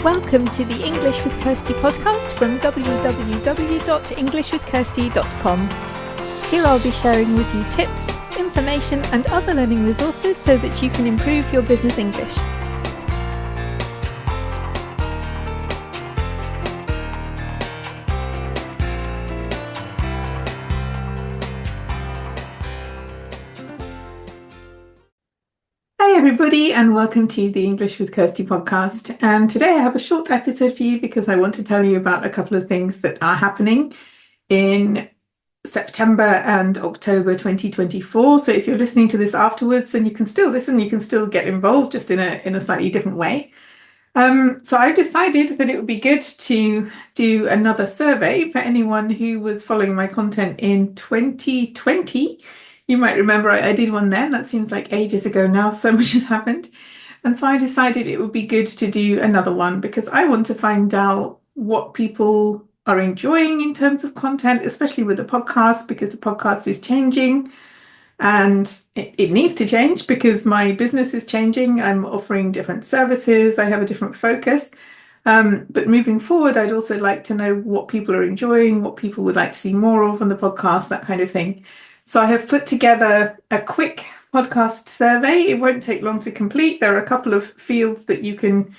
Welcome to the English with Kirsty podcast from www.englishwithkirsty.com. Here I'll be sharing with you tips, information and other learning resources so that you can improve your business English. Hi everybody and welcome to the English with Kirsty podcast. And today I have a short episode for you because I want to tell you about a couple of things that are happening in September and October 2024. So if you're listening to this afterwards, then you can still listen, you can still get involved, just in a slightly different way. So I decided that it would be good to do another survey for anyone who was following my content in 2020. You might remember I did one then. That seems like ages ago now. So much has happened. And so I decided it would be good to do another one because I want to find out what people are enjoying in terms of content, especially with the podcast, because the podcast is changing and it needs to change because my business is changing. I'm offering different services. I have a different focus. But moving forward, I'd also like to know what people are enjoying, what people would like to see more of on the podcast, that kind of thing. So I have put together a quick podcast survey. It won't take long to complete. There are a couple of fields that you can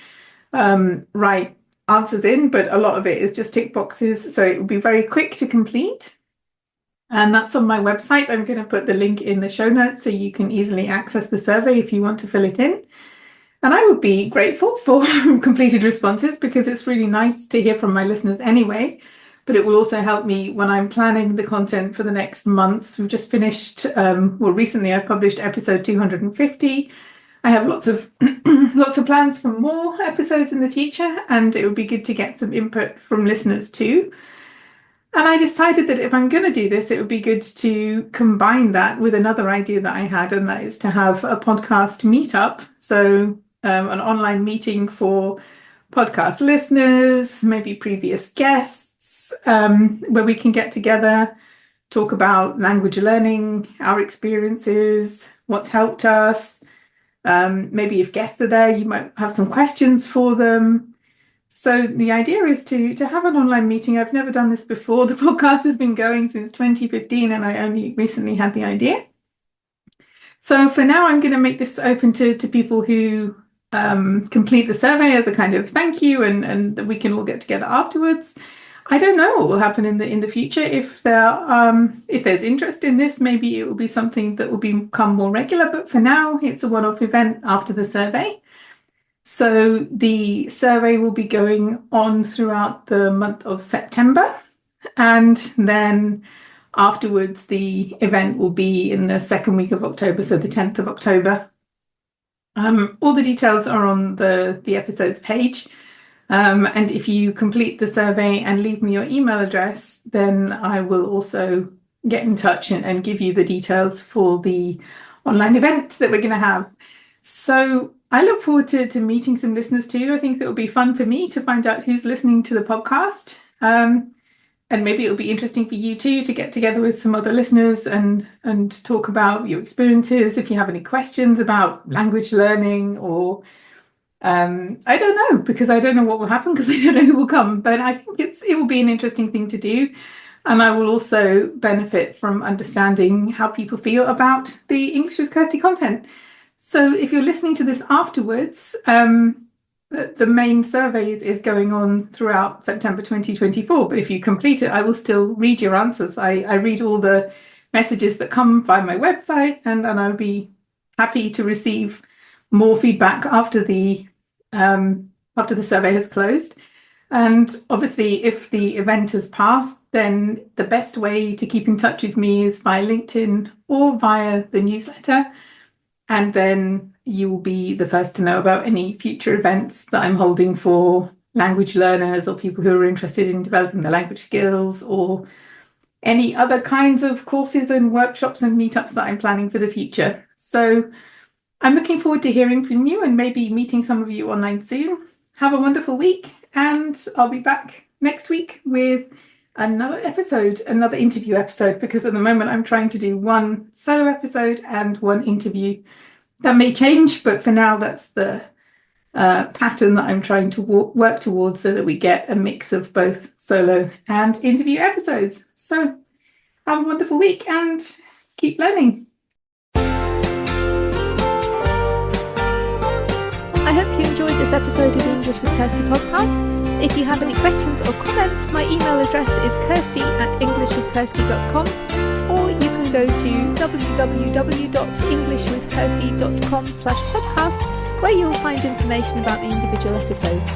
write answers in, but a lot of it is just tick boxes. So it will be very quick to complete. And that's on my website. I'm going to put the link in the show notes so you can easily access the survey if you want to fill it in. And I would be grateful for completed responses because it's really nice to hear from my listeners anyway. But it will also help me when I'm planning the content for the next months. We've just finished, recently I published episode 250. I have lots of plans for more episodes in the future, and it would be good to get some input from listeners too. And I decided that if I'm going to do this, it would be good to combine that with another idea that I had, and that is to have a podcast meetup. So an online meeting for podcast listeners, maybe previous guests, where we can get together, talk about language learning, our experiences, what's helped us. Maybe if guests are there, you might have some questions for them. So the idea is to have an online meeting. I've never done this before. The podcast has been going since 2015 and I only recently had the idea. So for now, I'm going to make this open to people who complete the survey as a kind of thank you, and we can all get together afterwards. I don't know what will happen in the future. If there's interest in this, maybe it will be something that will become more regular. But for now, it's a one-off event after the survey. So the survey will be going on throughout the month of September, and then afterwards, the event will be in the second week of October, so the 10th of October. All the details are on the episode's page. And if you complete the survey and leave me your email address, then I will also get in touch and give you the details for the online event that we're going to have. So I look forward to meeting some listeners too. I think it will be fun for me to find out who's listening to the podcast. And maybe it'll be interesting for you too to get together with some other listeners and talk about your experiences. If you have any questions about language learning or I don't know, because I don't know what will happen because I don't know who will come. But I think it will be an interesting thing to do. And I will also benefit from understanding how people feel about the English with Kirsty content. So if you're listening to this afterwards, the main survey is going on throughout September 2024. But if you complete it, I will still read your answers. I read all the messages that come via my website, and I'll be happy to receive more feedback after the survey has closed. And obviously, if the event has passed, then the best way to keep in touch with me is via LinkedIn or via the newsletter. And then you will be the first to know about any future events that I'm holding for language learners or people who are interested in developing their language skills, or any other kinds of courses and workshops and meetups that I'm planning for the future. So I'm looking forward to hearing from you and maybe meeting some of you online soon. Have a wonderful week, and I'll be back next week with another interview episode, because at the moment I'm trying to do one solo episode and one interview. That may change, but for now that's the pattern that I'm trying to work towards so that we get a mix of both solo and interview episodes. So have a wonderful week and keep learning. I hope you enjoyed this episode of the English with Kirsty podcast. If you have any questions or comments, my email address is kirsty@englishwithkirsty.com, or you can go to www.englishwithkirsty.com/podcast, where you'll find information about the individual episodes.